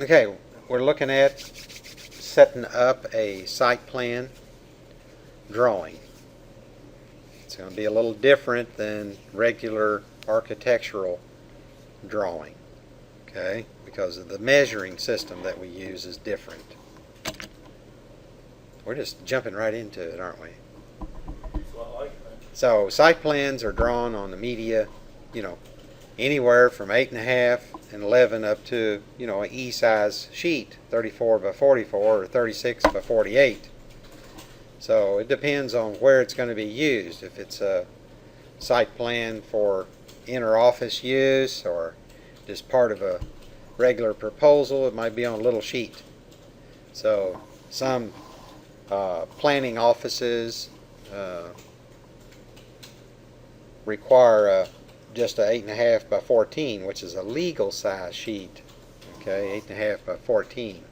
Okay, we're looking at setting up a site plan drawing. It's going to be a little different than regular architectural drawing, okay, because of the measuring system that we use is different. We're just jumping right into it, aren't we? So site plans are drawn on the media, anywhere from 8.5 and 11 up to, an E-size sheet, 34 by 44 or 36 by 48. So it depends on where it's going to be used. If it's a site plan for inter-office use or just part of a regular proposal, it might be on a little sheet. So some planning offices require just a 8.5 by 14, which is a legal size sheet. Okay, 8.5 by 14.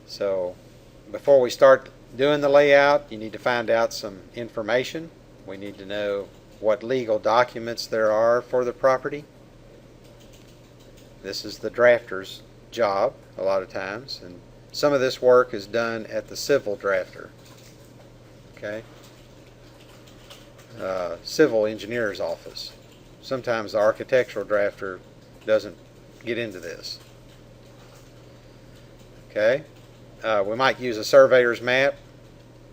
So before we start doing the layout, you need to find out some information. We need to know what legal documents there are for the property. This is the drafter's job a lot of times, and some of this work is done at the civil drafter. Okay. Civil engineer's office. Sometimes the architectural drafter doesn't get into this. Okay. We might use a surveyor's map.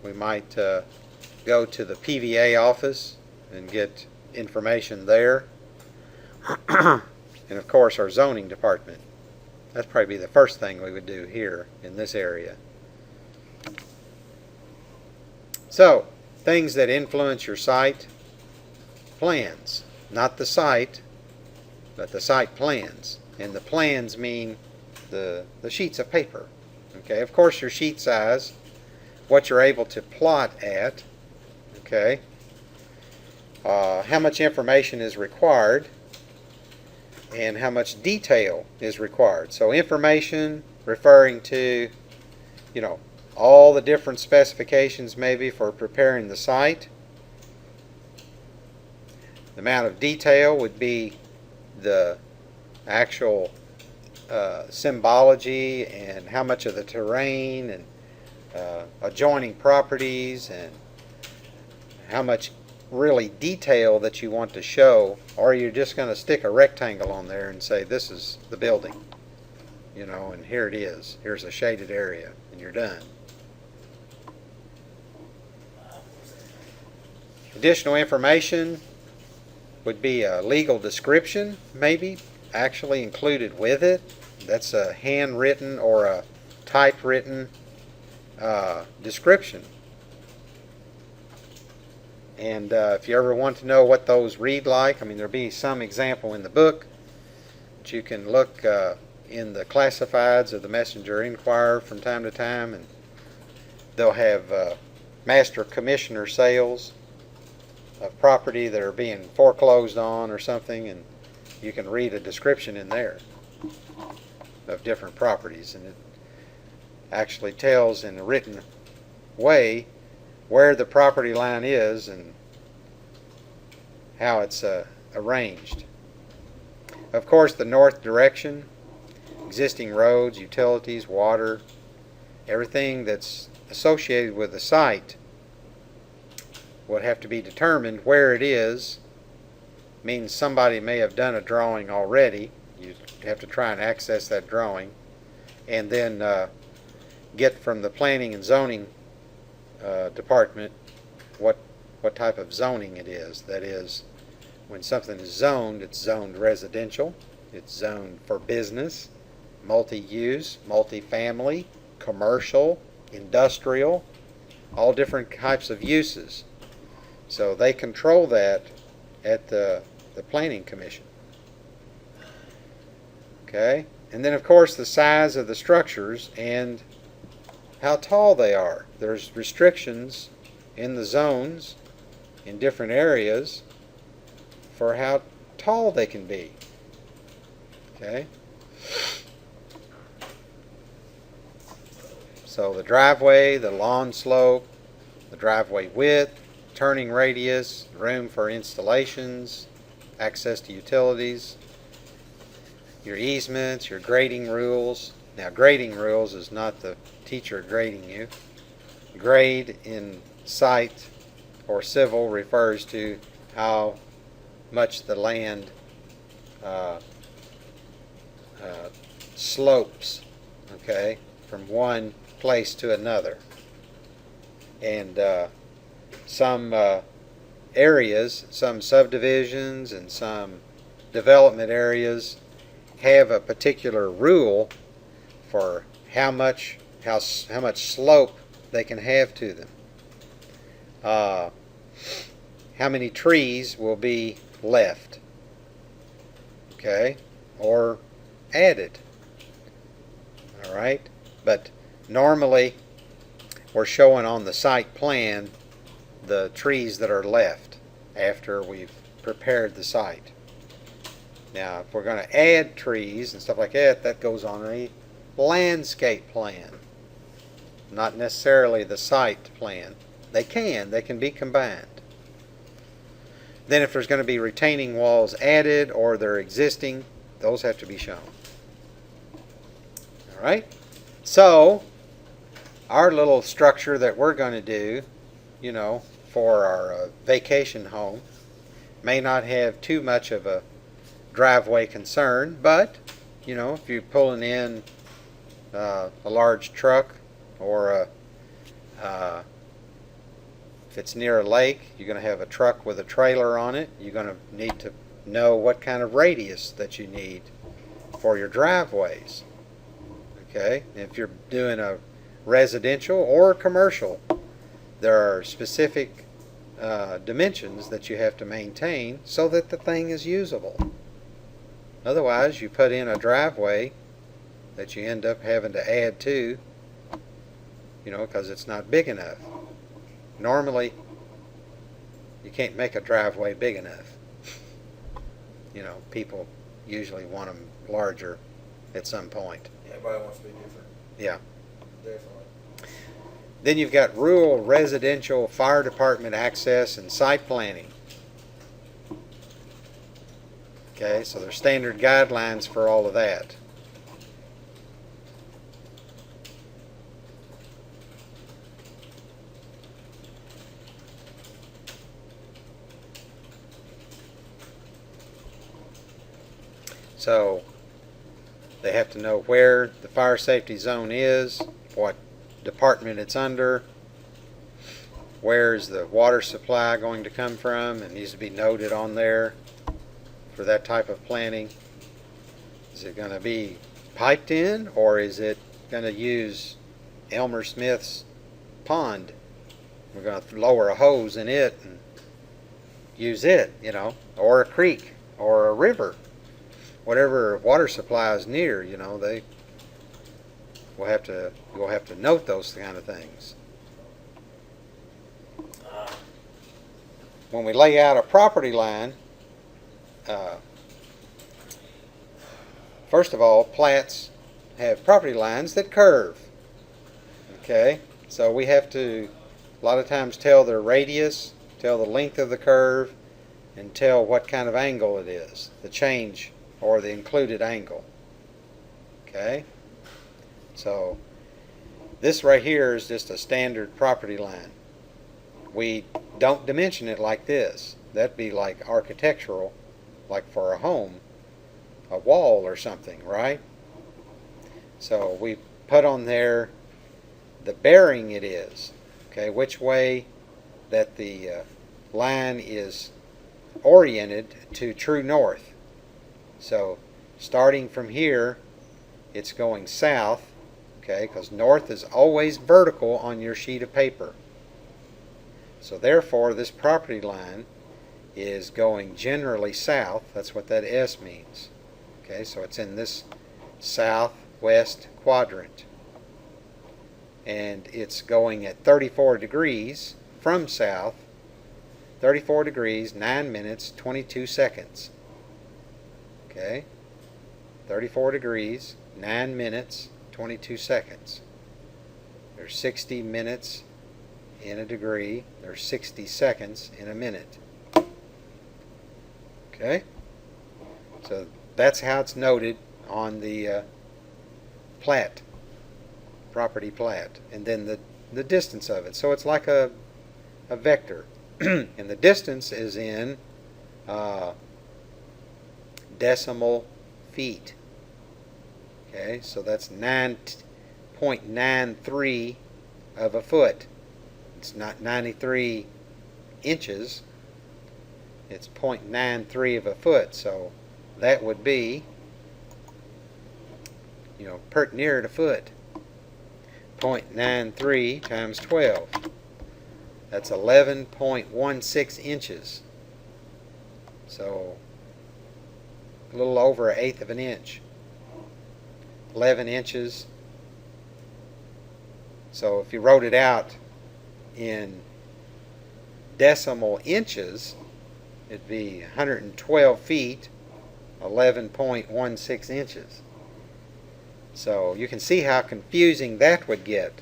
We might go to the PVA office and get information there. And of course our zoning department. That's probably the first thing we would do here in this area. So, things that influence your site plans. Not the site, but the site plans. And the plans mean the sheets of paper. Okay, of course your sheet size, what you're able to plot at, okay, how much information is required, and how much detail is required. So information referring to, all the different specifications maybe for preparing the site. The amount of detail would be the actual symbology and how much of the terrain and adjoining properties and how much really detail that you want to show, or you're just going to stick a rectangle on there and say this is the building, and here it is. Here's a shaded area and you're done. Additional information would be a legal description, maybe, actually included with it. That's a handwritten or a typewritten description. And if you ever want to know what those read like, there'll be some example in the book, but you can look in the classifieds of the Messenger Inquirer from time to time, and they'll have master commissioner sales of property that are being foreclosed on or something, and you can read a description in there of different properties, and it actually tells in a written way where the property line is and how it's arranged. Of course, the north direction, existing roads, utilities, water, everything that's associated with the site would have to be determined where it is. Means somebody may have done a drawing already. You have to try and access that drawing and then get from the planning and zoning department what type of zoning it is. That is, when something is zoned, it's zoned residential, it's zoned for business, multi-use, multi-family, commercial, industrial, all different types of uses. So they control that at the planning commission. Okay, and then of course the size of the structures and how tall they are. There's restrictions in the zones in different areas for how tall they can be. Okay, so the driveway, the lawn slope, the driveway width, turning radius, room for installations, access to utilities, your easements, your grading rules. Now, grading rules is not the teacher grading you. Grade in site or civil refers to how much the land slopes, okay, from one place to another. And some areas, some subdivisions and some development areas have a particular rule for how much slope they can have to them. How many trees will be left, okay, or added. All right, but normally we're showing on the site plan the trees that are left after we've prepared the site. Now, if we're going to add trees and stuff like that, that goes on a landscape plan, not necessarily the site plan. They can be combined. Then if there's going to be retaining walls added or they're existing, those have to be shown. All right? So, our little structure that we're going to do, you know, for our vacation home may not have too much of a driveway concern, but, you know, if you're pulling in a large truck or if it's near a lake, you're going to have a truck with a trailer on it. You're going to need to know what kind of radius that you need for your driveways. Okay? If you're doing a residential or commercial, there are specific dimensions that you have to maintain so that the thing is usable. Otherwise, you put in a driveway that you end up having to add to, you know, because it's not big enough. Normally, you can't make a driveway big enough. You know, people usually want them larger at some point. Yeah, everybody wants to be different. Yeah. Definitely. Then you've got rural, residential, fire department access, and site planning. Okay, so there's standard guidelines for all of that. So they have to know where the fire safety zone is, what department it's under, where is the water supply going to come from. It needs to be noted on there for that type of planning. Is it going to be piped in, or is it going to use Elmer Smith's pond? We're going to lower a hose in it and use it, you know, or a creek or a river. Whatever water supply is near, you know, we'll have to note those kind of things. When we lay out a property line, first of all, plats have property lines that curve. Okay, so we have to a lot of times tell their radius, tell the length of the curve, and tell what kind of angle it is, the change or the included angle. Okay, so this right here is just a standard property line. We don't dimension it like this. That'd be like architectural, like for a home, a wall or something, right? So we put on there the bearing it is, okay, which way that the line is oriented to true north. So starting from here, it's going south, okay, because north is always vertical on your sheet of paper. So therefore, this property line is going generally south. That's what that S means. Okay, so it's in this southwest quadrant. And it's going at 34 degrees from south, 34 degrees, 9 minutes, 22 seconds. Okay, 34 degrees, 9 minutes, 22 seconds. There's 60 minutes in a degree. There's 60 seconds in a minute. Okay, so that's how it's noted on the plat, property plat, and then the distance of it. So it's like a vector. And the distance is in decimal feet. Okay, so that's 9.93 of a foot. It's not 93 inches. It's 0.93 of a foot. So that would be, pert near a foot. 0.93 times 12. That's 11.16 inches. So a little over 1/8 of an inch. 11 inches. So if you wrote it out in decimal inches, it'd be 112 feet, 11.16 inches. So you can see how confusing that would get.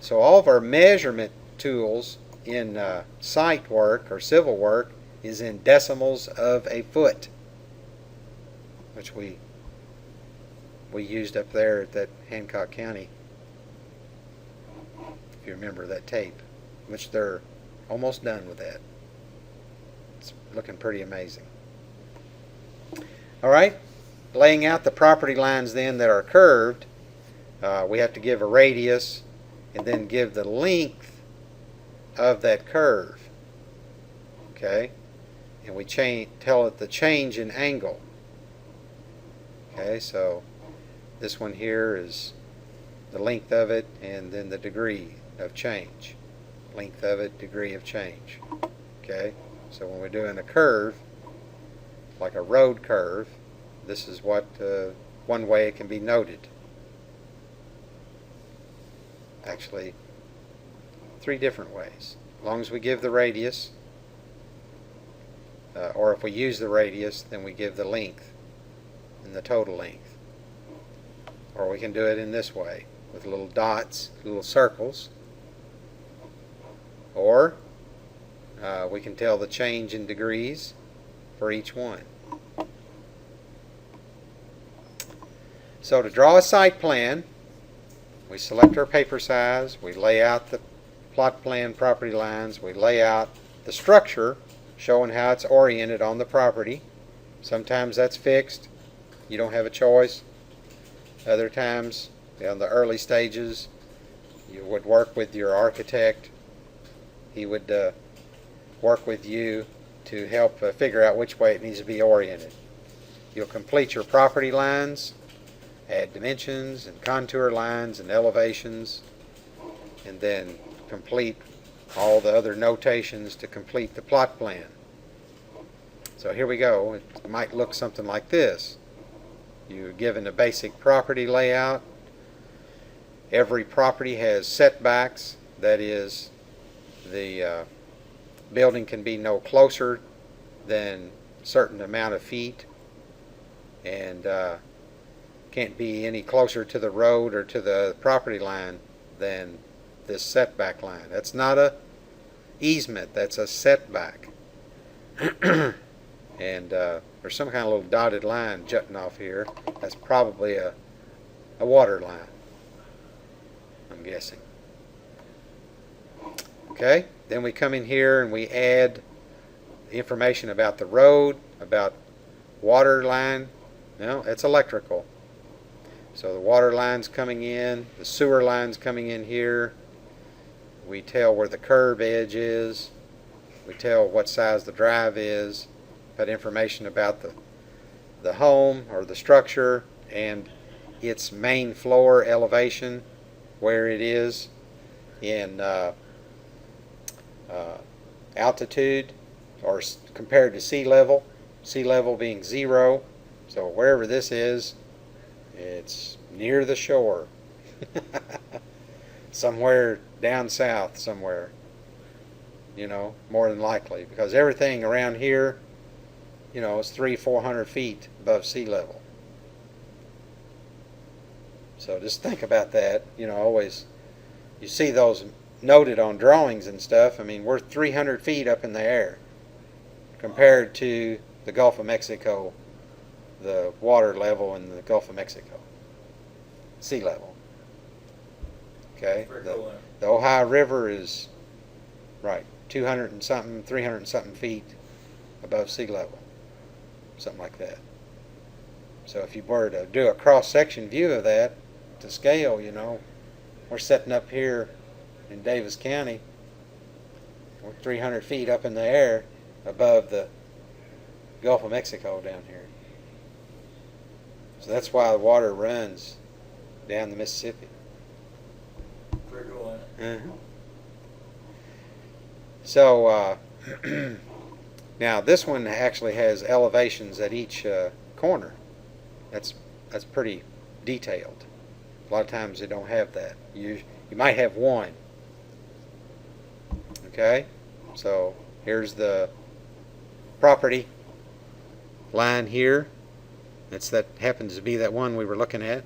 So all of our measurement tools in site work or civil work is in decimals of a foot, which we used up there at that Hancock County, if you remember that tape, which they're almost done with that. It's looking pretty amazing. All right, laying out the property lines then that are curved, we have to give a radius and then give the length of that curve. Okay, and we tell it the change in angle. Okay, so this one here is the length of it and then the degree of change. Length of it, degree of change. Okay, so when we're doing a curve, like a road curve, this is what one way it can be noted. Actually, 3 different ways. As long as we give the radius, or if we use the radius, then we give the length and the total length. Or we can do it in this way, with little dots, little circles. Or we can tell the change in degrees for each one. So to draw a site plan, we select our paper size, we lay out the plot plan property lines, we lay out the structure showing how it's oriented on the property. Sometimes that's fixed, you don't have a choice. Other times, in the early stages, you would work with your architect. He would work with you to help figure out which way it needs to be oriented. You'll complete your property lines, add dimensions and contour lines and elevations, and then complete all the other notations to complete the plot plan. So here we go. It might look something like this. You're given a basic property layout. Every property has setbacks. That is, the building can be no closer than a certain amount of feet, and can't be any closer to the road or to the property line than this setback line. That's not a easement, that's a setback. And there's some kind of little dotted line jutting off here. That's probably a water line, I'm guessing. Okay, then we come in here and we add information about the road, about water line. No, it's electrical. So the water line's coming in, the sewer line's coming in here. We tell where the curb edge is. We tell what size the drive is. Put information about the home or the structure and its main floor elevation, where it is in altitude or compared to sea level being 0. So wherever this is, it's near the shore. Somewhere down south somewhere, more than likely, because everything around here, is 300-400 feet above sea level. So just think about that. Always, you see those noted on drawings and stuff. I mean, we're 300 feet up in the air compared to the Gulf of Mexico the water level in the Gulf of Mexico, sea level. Okay, Very cool, the Ohio River is right 200 and something, 300 and something feet above sea level, something like that. So if you were to do a cross-section view of that to scale, you know, we're setting up here in Davis County. We're 300 feet up in the air above the Gulf of Mexico down here. So that's why the water runs down the Mississippi. Pretty cool, ain't it? So now this one actually has elevations at each corner. That's pretty detailed. A lot of times they don't have that. You might have one. Okay, so here's the property line here. That happens to be that one we were looking at.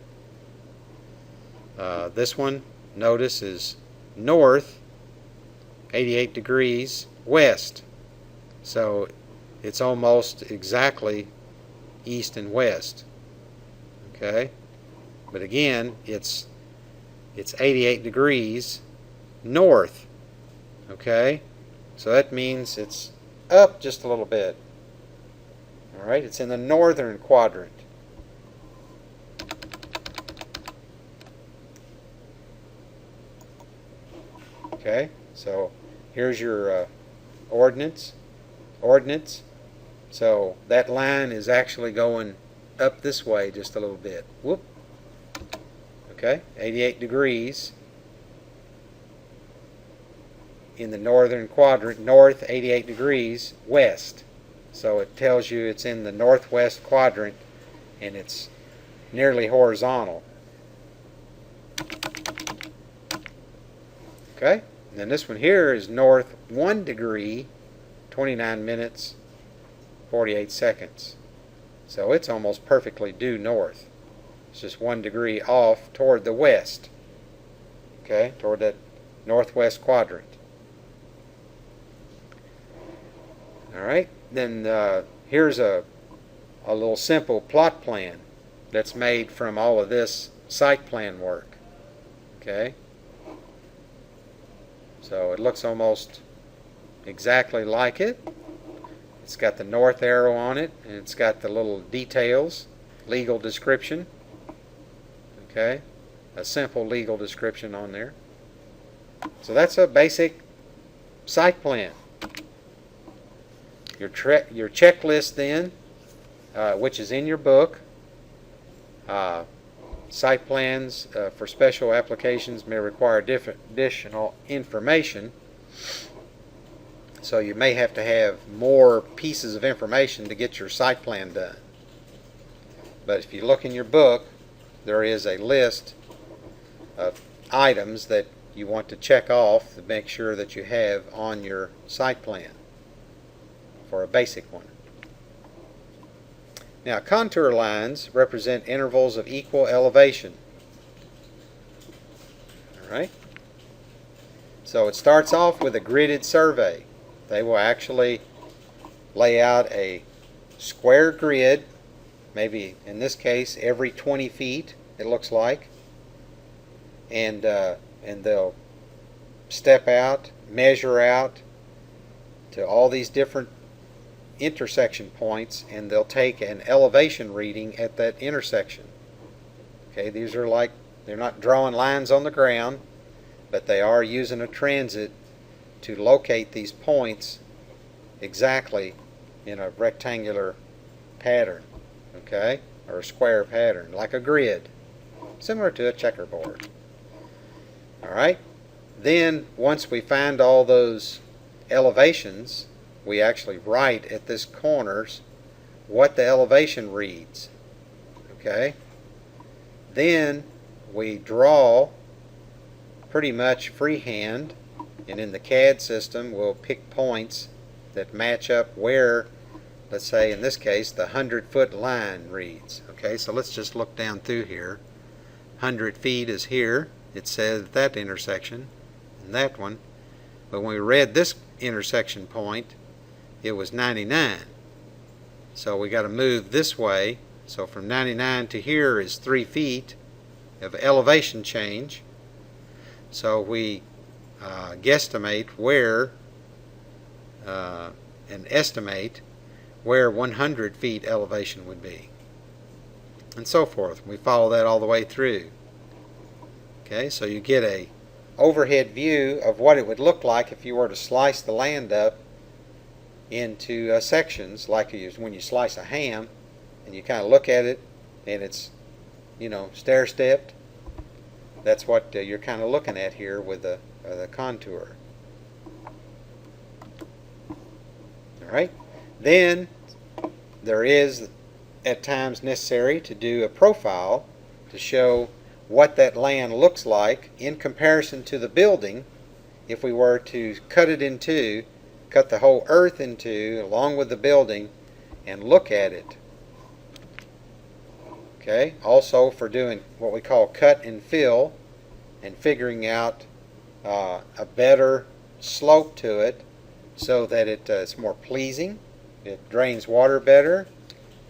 This one, notice, is north 88 degrees west. So it's almost exactly east and west. Okay, but again, it's 88 degrees north. Okay, so that means it's up just a little bit. All right, it's in the northern quadrant. Okay, so here's your ordinance. So that line is actually going up this way just a little bit. Whoop. Okay, 88 degrees in the northern quadrant, north 88 degrees west. So it tells you it's in the northwest quadrant and it's nearly horizontal. Okay, and then this one here is north 1 degree, 29 minutes, 48 seconds. So it's almost perfectly due north. It's just 1 degree off toward the west. Okay, toward that northwest quadrant. All right, then here's a little simple plot plan that's made from all of this site plan work. Okay, so it looks almost exactly like it. It's got the north arrow on it, and it's got the little details, legal description. Okay, a simple legal description on there. So that's a basic site plan. Your checklist then, which is in your book. Site plans for special applications may require additional information. So you may have to have more pieces of information to get your site plan done. But if you look in your book, there is a list of items that you want to check off to make sure that you have on your site plan for a basic one. Now, contour lines represent intervals of equal elevation. All right. So it starts off with a gridded survey. They will actually lay out a square grid, maybe in this case every 20 feet it looks like, and they'll step out, measure out to all these different intersection points, and they'll take an elevation reading at that intersection. Okay, these are like, they're not drawing lines on the ground, but they are using a transit to locate these points exactly in a rectangular pattern, okay, or a square pattern, like a grid, similar to a checkerboard. All right, then once we find all those elevations, we actually write at this corners what the elevation reads. Okay, then we draw pretty much freehand, and in the CAD system we'll pick points that match up where, let's say in this case, the 100-foot line reads. Okay, so let's just look down through here. 100 feet is here. It says at that intersection and that one, but when we read this intersection point, it was 99. So we got to move this way So from 99 to here is 3 feet of elevation change. So we guesstimate where and estimate where 100 feet elevation would be, and so forth. We follow that all the way through. Okay, so you get a overhead view of what it would look like if you were to slice the land up into sections, like when you slice a ham, and you kind of look at it, and it's, stair-stepped. That's what you're kind of looking at here with the contour. All right. Then there is at times necessary to do a profile to show what that land looks like in comparison to the building if we were to cut the whole earth into along with the building and look at it. Okay, also for doing what we call cut and fill and figuring out a better slope to it so that it's more pleasing, it drains water better,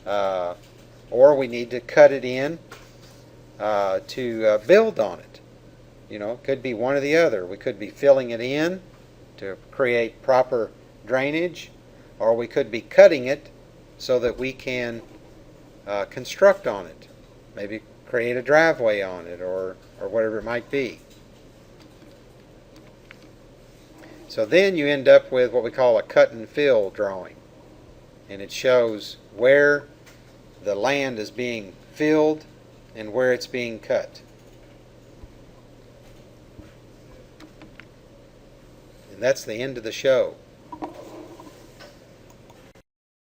or we need to cut it in to build on it. It could be one or the other. We could be filling it in to create proper drainage, or we could be cutting it so that we can construct on it, maybe create a driveway on it, or whatever it might be. So then you end up with what we call a cut and fill drawing, and it shows where the land is being filled and where it's being cut. And that's the end of the show.